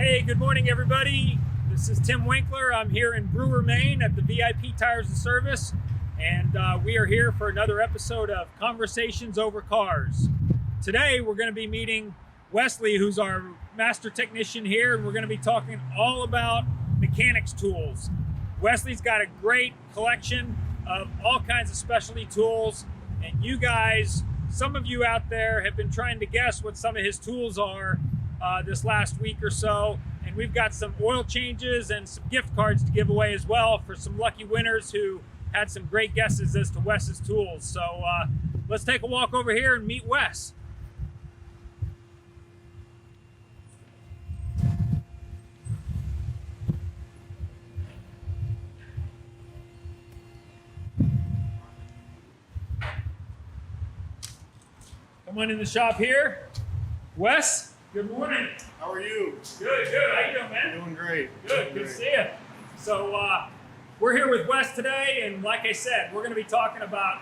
Hey, good morning, everybody. This is Tim Winkler. I'm here in Brewer, Maine at the VIP Tires and Service, and we are here for another episode of Conversations Over Cars. Today, we're going to be meeting Wesley, who's our master technician here, and we're going to be talking all about mechanics tools. Wesley's got a great collection of all kinds of specialty tools, and you guys, some of you out there have been trying to guess what some of his tools are this last week or so, and we've got some oil changes and some gift cards to give away as well for some lucky winners who had some great guesses as to Wes's tools. So let's take a walk over here and meet Wes. Come on in the shop here. Wes, good morning. How are you? Good, good. How you doing, man? Doing great. Good, good to see you. So we're here with Wes today, and like I said, we're going to be talking about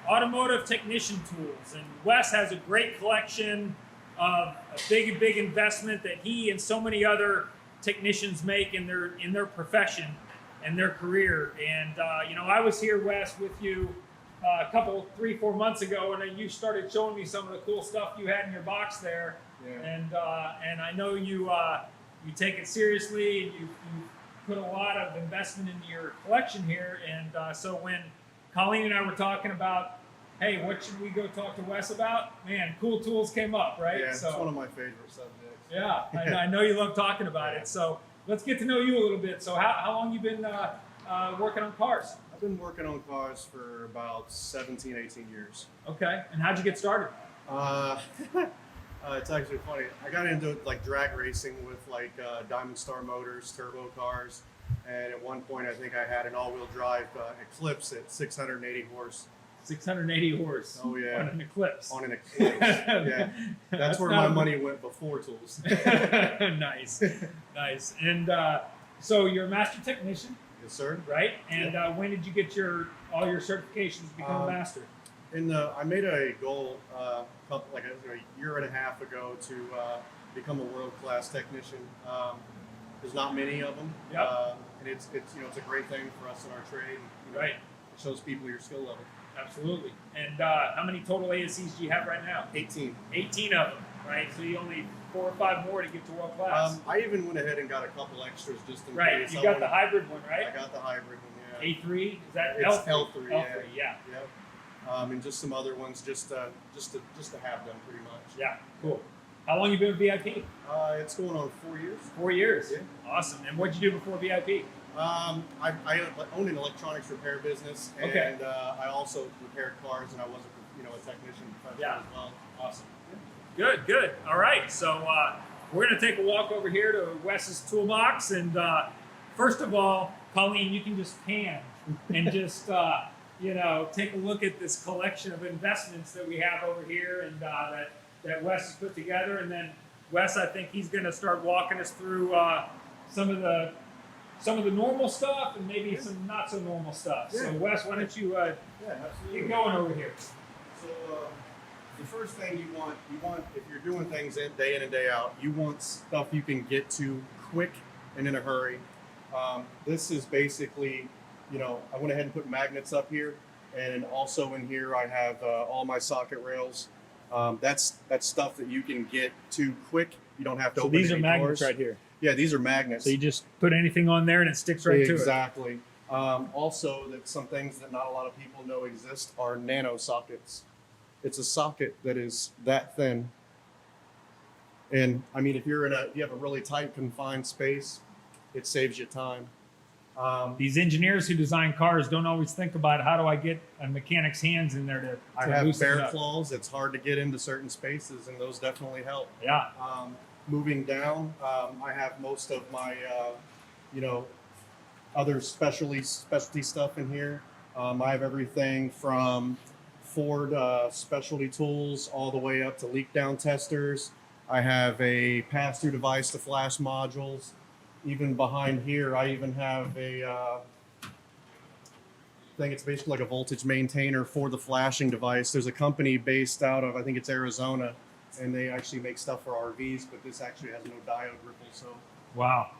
automotive technician tools. And Wes has a great collection of a big investment that he and so many other technicians make in their profession and their career. And you know, I was here, Wes, with you a couple, 3-4 months ago, and you started showing me some of the cool stuff you had in your box there. Yeah. And I know you take it seriously, and you put a lot of investment into your collection here. And so when Colleen and I were talking about, hey, what should we go talk to Wes about? Man, cool tools came up, right? Yeah, so, it's one of my favorite subjects. Yeah, I know you love talking about it. So let's get to know you a little bit. So how long you been working on cars? I've been working on cars for about 17, 18 years. Okay, and how'd you get started? It's actually funny. I got into like drag racing with like Diamond Star Motors, turbo cars, and at one point I think I had an all-wheel drive Eclipse at 680 horse. 680 horse. Oh yeah. On an Eclipse. On an Eclipse. Yeah. That's where my money went before tools. Nice, nice. And so you're a master technician. Yes, sir. Right? And when did you get all your certifications to become a master? I made a goal a year and a half ago to become a world-class technician. There's not many of them, and it's a great thing for us in our trade. Right. It shows people your skill level. Absolutely. And how many total ASEs do you have right now? 18. 18 of them, right? So you only 4 or 5 more to get to world class. I even went ahead and got a couple extras just in case. Right. You got the hybrid one, right? I got the hybrid one. Yeah. A3. Is that it's L3? L3. L3. Yeah. Yep. And just some other ones, just to have them, pretty much. Yeah. Cool. How long you been with VIP? It's going on 4 years. 4 years. Yeah. Awesome. And what'd you do before VIP? I owned an electronics repair business, and I also repaired cars, and I was a technician professional as well. Awesome. Good, good. All right, so we're going to take a walk over here to Wes's toolbox, and first of all, Colleen, you can just pan and just take a look at this collection of investments that we have over here, and that Wes has put together. And then Wes, I think he's going to start walking us through some of the normal stuff and maybe some not so normal stuff. Yeah. So Wes, why don't you get going over here? So the first thing you want if you're doing things day in and day out, you want stuff you can get to quick and in a hurry. This is basically, I went ahead and put magnets up here, and also in here I have all my socket rails. That's stuff that you can get to quick. You don't have to open any doors. So these are magnets right here. Yeah, these are magnets. So you just put anything on there and it sticks right to it. Exactly. Also, that some things that not a lot of people know exist are nano sockets. It's a socket that is that thin. And I mean, if you have a really tight, confined space, it saves you time. These engineers who design cars don't always think about how do I get a mechanic's hands in there to I have bear claws. It's hard to get into certain spaces, and those definitely help. Yeah. Moving down, I have most of my, other specialty stuff in here. I have everything from Ford specialty tools all the way up to leak down testers. I have a pass-through device to flash modules. Even behind here, I even have a thing. It's basically like a voltage maintainer for the flashing device. There's a company based out of, I think it's Arizona, and they actually make stuff for RVs, but this actually has no diode ripple, so Wow.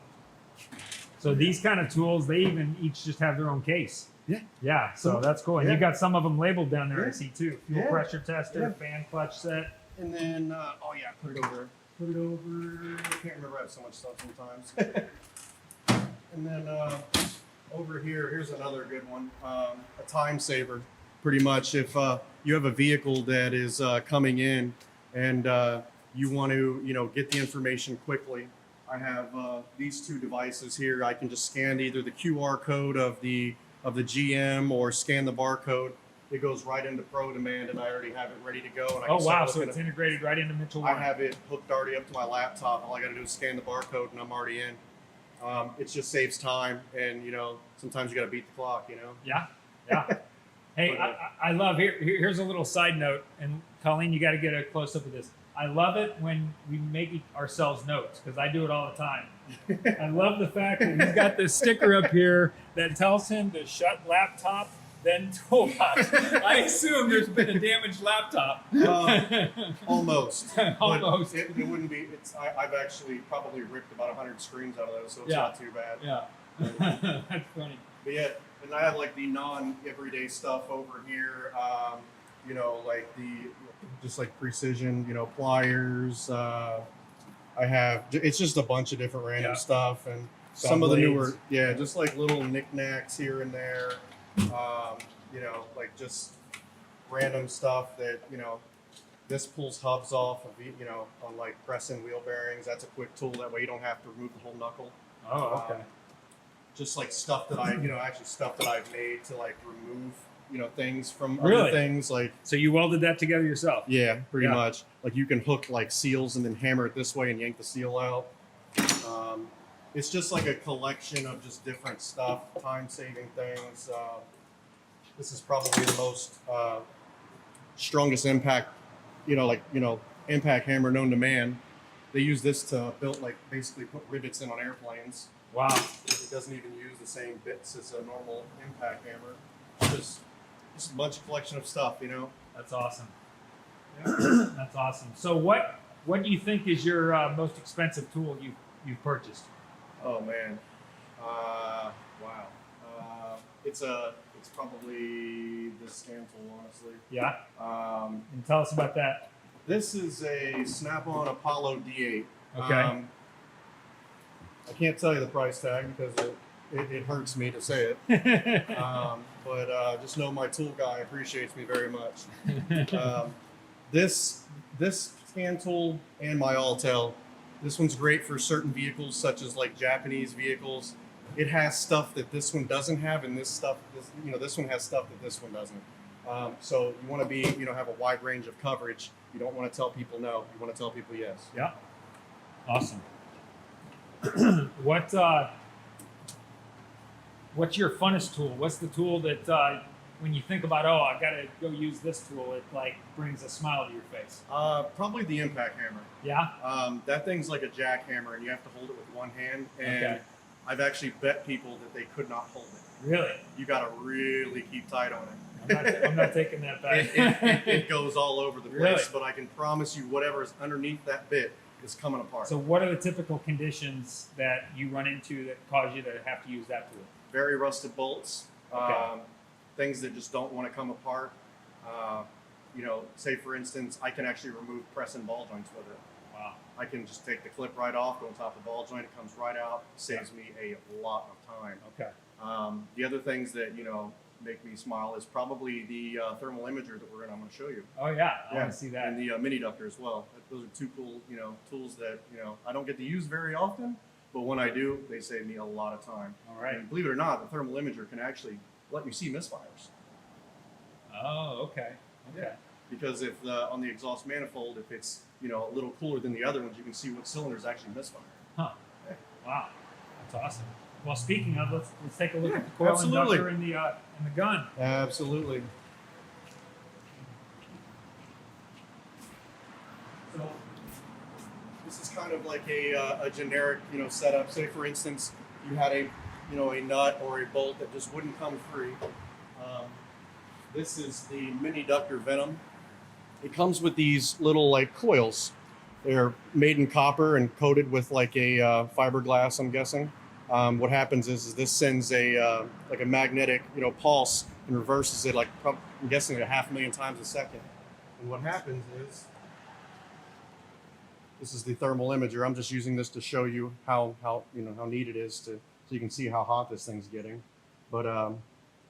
So these kind of tools, they even each just have their own case. Yeah. Yeah, so that's cool. And you got some of them labeled down there, I see too. Fuel pressure tester, fan clutch set. And then, oh yeah, put it over. Put it over. I can't remember. I have so much stuff sometimes. And then over here, here's another good one. A time saver. Pretty much, if you have a vehicle that is coming in and you want to, get the information quickly, I have these two devices here. I can just scan either the QR code of the GM or scan the barcode. It goes right into Pro Demand, and I already have it ready to go. And I can start So it's integrated right into Mitchell I One. have it hooked already up to my laptop. All I got to do is scan the barcode, and I'm already in. It just saves time, and sometimes you got to beat the clock. Yeah. Hey, I love here's a little side note, and Colleen, you got to get a close up of this. I love it when we make ourselves notes because I do it all the time. I love the fact that he's got this sticker up here that tells him to shut laptop, then toolbox. I assume there's been a damaged laptop. Almost. Almost. It wouldn't be. I've actually probably ripped about 100 screens out of those, so it's not too bad. Yeah. That's funny. But yeah, and I have like the non-everyday stuff over here. Like just like precision, pliers. I have. It's just a bunch of different random stuff, and some of the newer, just like little knickknacks here and there. Like just random stuff that this pulls hubs off of on like pressing wheel bearings. That's a quick tool. That way you don't have to remove the whole knuckle. Oh, okay. Just like stuff that actually stuff that I've made to like remove things from Really? other things. Like, So you welded that together yourself? yeah, pretty much. Like you can hook like seals and then hammer it this way and yank the seal out. It's just like a collection of just different stuff, time-saving things. This is probably the most strongest impact, impact hammer known to man. They use this to basically put rivets in on airplanes. Wow. It doesn't even use the same bits as a normal impact hammer. Just a bunch of collection of stuff, That's awesome. Yeah. That's awesome. So what do you think is your most expensive tool you've purchased? Oh man, wow. It's probably this scan tool, honestly. Yeah. And tell us about that. This is a Snap-on Apollo D8. Okay. I can't tell you the price tag because it hurts me to say it. But just know my tool guy appreciates me very much. This scan tool and my Altel. This one's great for certain vehicles, such as like Japanese vehicles. It has stuff that this one doesn't have, and this one has stuff that this one doesn't. So you want to be, have a wide range of coverage. You don't want to tell people no. You want to tell people yes. Yeah. Awesome. What's your funnest tool? What's the tool that when you think about, I got to go use this tool, it like brings a smile to your face? Probably the impact hammer. Yeah. That thing's like a jackhammer, and you have to hold it with one hand. And Okay. I've actually bet people that they could not hold it. Really? You got to really keep tight on it. I'm not taking that back. It goes all over the place, Really? but I can promise you whatever is underneath that bit is coming apart. So what are the typical conditions that you run into that cause you to have to use that tool? Very rusted bolts, Okay. things that just don't want to come apart. Say for instance, I can actually remove press and ball joints with it. Wow. I can just take the clip right off, go on top of the ball joint, it comes right out, saves me a lot of time. Okay. The other things that, make me smile is probably the thermal imager that I'm going to show you. Oh yeah, I want to see that. And the mini ductor as well. Those are two cool, tools that, I don't get to use very often, but when I do, they save me a lot of time. All right. And believe it or not, the thermal imager can actually let you see misfires. Oh, okay. Okay. Yeah. Because if on the exhaust manifold, if it's a little cooler than the other ones, you can see what cylinders actually misfire. Huh. Yeah. Wow. That's awesome. Well, speaking of, let's take a look at the coil Absolutely. inductor in the gun. Absolutely. So this is kind of like a generic setup. Say for instance, you had a nut or a bolt that just wouldn't come free. This is the mini ductor Venom. It comes with these little like coils They're made in copper and coated with like a fiberglass, I'm guessing. What happens is this sends a like a magnetic, pulse and reverses it like I'm guessing 500,000 times a second. And what happens is, this is the thermal imager. I'm just using this to show you how neat it is so you can see how hot this thing's getting. But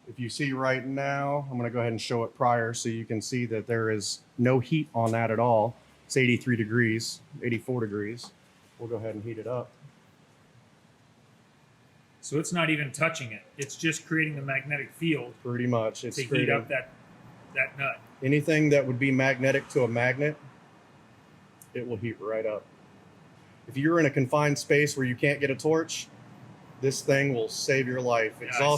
if you see right now, I'm going to go ahead and show it prior so you can see that there is no heat on that at all. It's 83 degrees, 84 degrees. We'll go ahead and heat it up. So it's not even touching it. It's just creating the magnetic field. Pretty much. It's to heat up that nut. Anything that would be magnetic to a magnet, it will heat right up. If you're in a confined space where you can't get a torch, this thing will save your life. Yeah, I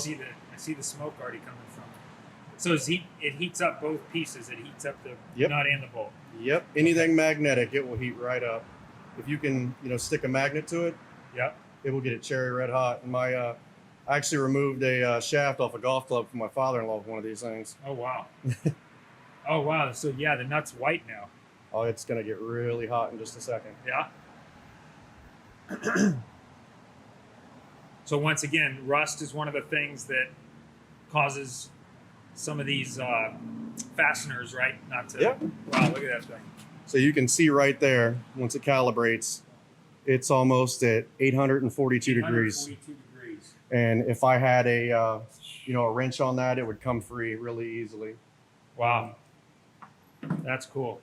see the smoke already coming from it. So it heats up both pieces. It heats up the nut and the bolt. Yep. Anything magnetic, it will heat right up. If you can, stick a magnet to it, yep, it will get it cherry red hot. And I actually removed a shaft off a golf club for my father-in-law with one of these things. Oh wow. Oh wow. So yeah, the nut's white now. Oh, it's gonna get really hot in just a second. Yeah. So once again, rust is one of the things that causes some of these fasteners, right? Not to. Yep. Wow, look at that thing. So you can see right there, once it calibrates, it's almost at 842 degrees. 842 degrees. And if I had a wrench on that, it would come free really easily. Wow. That's cool.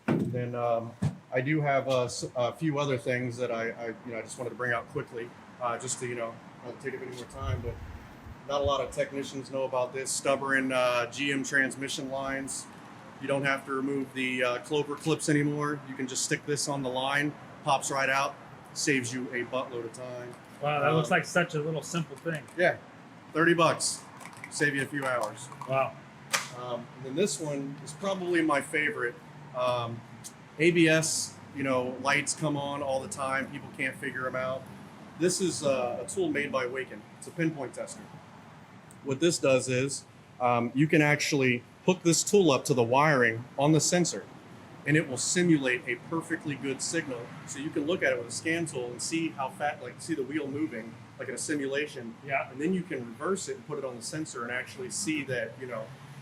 Then I do have a few other things that I just wanted to bring out quickly, just to not take up any more time. But not a lot of technicians know about this. Stubborn GM transmission lines. You don't have to remove the clover clips anymore. You can just stick this on the line, pops right out, saves you a buttload of time. Wow, that looks like such a little simple thing. Yeah, $30, save you a few hours. Wow. And then this one is probably my favorite. ABS, lights come on all the time. People can't figure them out. This is a tool made by Waken. It's a pinpoint tester. What this does is you can actually hook this tool up to the wiring on the sensor, and it will simulate a perfectly good signal. So you can look at it with a scan tool and see how see the wheel moving, like in a simulation. Yeah. And then you can reverse it and put it on the sensor and actually see that,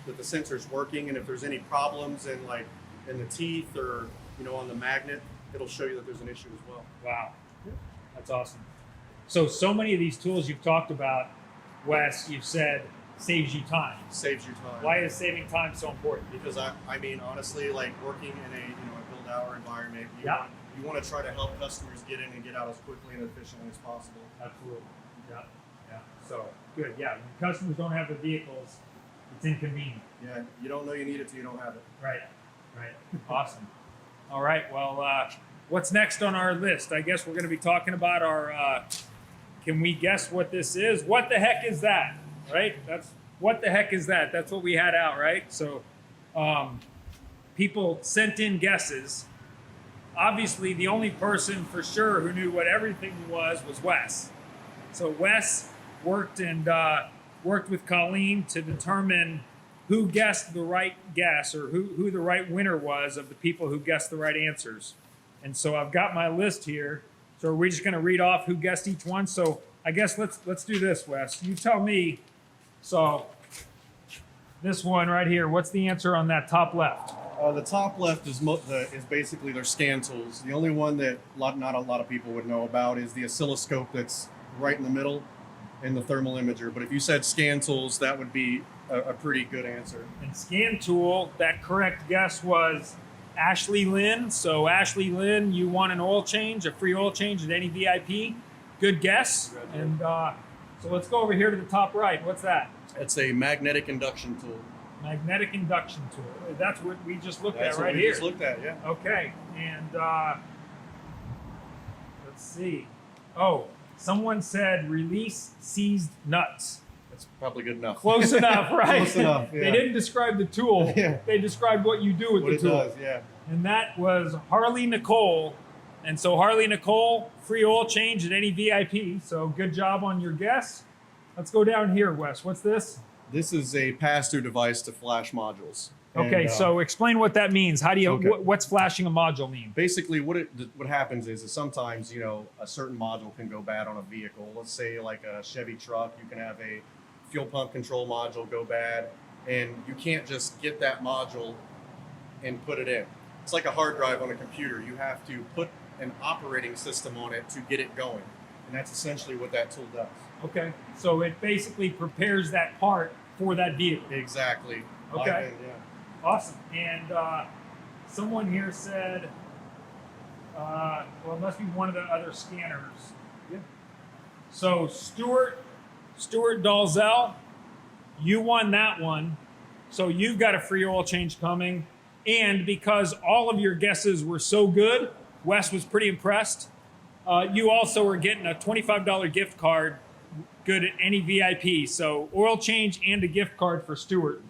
that the sensor's working. And if there's any problems in the teeth or, on the magnet, it'll show you that there's an issue as well. Wow. That's awesome. So many of these tools you've talked about, Wes, you've said saves you time. Saves you time. Why is saving time so important? Because I mean, honestly, like working in a build hour environment, you want to try to help customers get in and get out as quickly and efficiently as possible. Absolutely. Yeah. So good. Yeah. When customers don't have the vehicles, it's inconvenient. Yeah. You don't know you need it till you don't have it. Right. Awesome. All right. Well, what's next on our list? I guess we're going to be talking about our. Can we guess what this is? What the heck is that? Right? What the heck is that? That's what we had out, right? So people sent in guesses. Obviously, the only person for sure who knew what everything was Wes. So Wes worked with Colleen to determine who guessed the right guess, or who the right winner was of the people who guessed the right answers. And so I've got my list here. So are we just going to read off who guessed each one? So I guess let's do this, Wes. You tell me. So this one right here, what's the answer on that top left? The top left is basically their scan tools. The only one that not a lot of people would know about is the oscilloscope that's right in the middle, and the thermal imager. But if you said scan tools, that would be a pretty good answer. And scan tool, that correct guess was Ashley Lynn. So Ashley Lynn, you want an oil change, a free oil change at any VIP. Good guess. And so let's go over here to the top right. What's that? It's a magnetic induction tool. Magnetic induction tool. That's what we just looked That's at right what we here. just looked at, yeah. Okay. And let's see. Oh, someone said release seized nuts. That's probably good enough. Close enough, right? Close enough, yeah. They didn't describe the tool. Yeah. They described what you do with What the it tool. does, yeah. And that was Harley Nicole. And so Harley Nicole, free oil change at any VIP. So good job on your guess. Let's go down here, Wes. What's this? This is a pass-through device to flash modules. Okay, And, so explain what that means. How do you? Okay. What's flashing a module mean? basically what happens is sometimes a certain module can go bad on a vehicle. Let's say like a Chevy truck, you can have a fuel pump control module go bad, and you can't just get that module and put it in. It's like a hard drive on a computer. You have to put an operating system on it to get it going, and that's essentially what that tool does. Okay, so it basically prepares that part for that vehicle. Exactly. Okay. Awesome. And someone here said, well, it must be one of the other scanners. Yeah. So Stuart Dalzell, you won that one. So you've got a free oil change coming. And because all of your guesses were so good, Wes was pretty impressed. You also are getting a $25 gift card, good at any VIP. So oil change and a gift card for Stuart.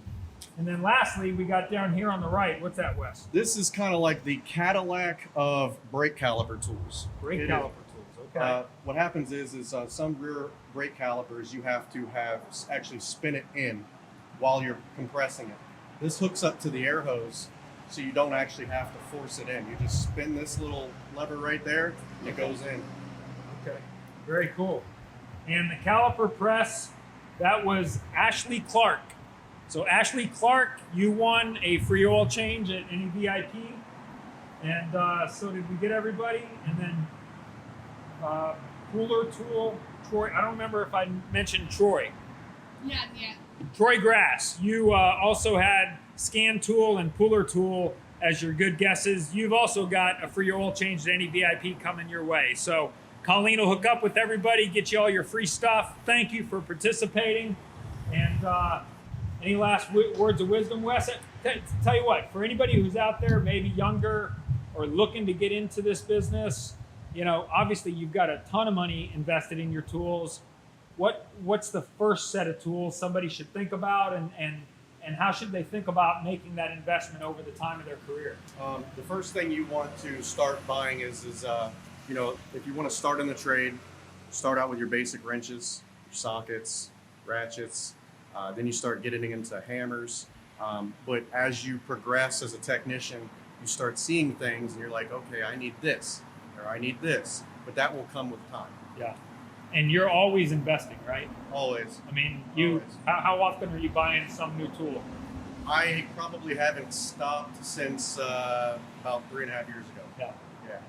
And then lastly, we got down here on the right. What's that, Wes? This is kind of like the Cadillac of brake caliper tools. Brake It caliper is. tools. Okay. What happens is some rear brake calipers you have to actually spin it in while you're compressing it. This hooks up to the air hose, so you don't actually have to force it in. You just spin this little lever right there, and it goes in. Okay. Very cool. And the caliper press, that was Ashley Clark. So Ashley Clark, you won a free oil change at any VIP. And so did we get everybody? And then Cooler Tool, Troy. I don't remember if I mentioned Troy. Yeah. Troy Grass, you also had Scan Tool and Cooler Tool as your good guesses. You've also got a free oil change at any VIP coming your way. So Colleen will hook up with everybody, get you all your free stuff. Thank you for participating. And any last words of wisdom, Wes? Tell you what, for anybody who's out there, maybe younger or looking to get into this business, obviously you've got a ton of money invested in your tools. What's the first set of tools somebody should think about, and how should they think about making that investment over the time of their career? The first thing you want to start buying is if you want to start in the trade, start out with your basic wrenches, your sockets, ratchets. Then you start getting into hammers. But as you progress as a technician, you start seeing things and you're like, okay, I need this or I need this. But that will come with time. Yeah. And you're always investing, right? Always. I mean, Always. How often are you buying some new tool? I probably haven't stopped since about 3.5 years ago. Yeah. Yeah.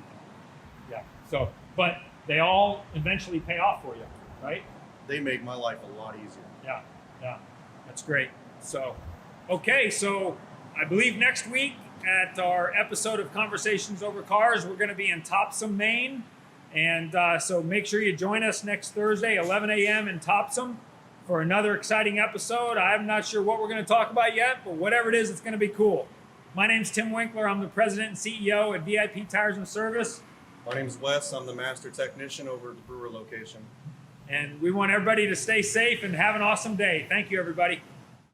Yeah. So, but they all eventually pay off for you, right? They make my life a lot easier. Yeah. Yeah. That's great. So, okay. So I believe next week at our episode of Conversations Over Cars, we're going to be in Topsom, Maine. And so make sure you join us next Thursday, 11 a.m. in Topsom for another exciting episode. I'm not sure what we're going to talk about yet, but whatever it is, it's going to be cool. My name's Tim Winkler. I'm the president and CEO at VIP Tires and Service. My name's Wes. I'm the Master Technician over at the Brewer location. And we want everybody to stay safe and have an awesome day. Thank you, everybody.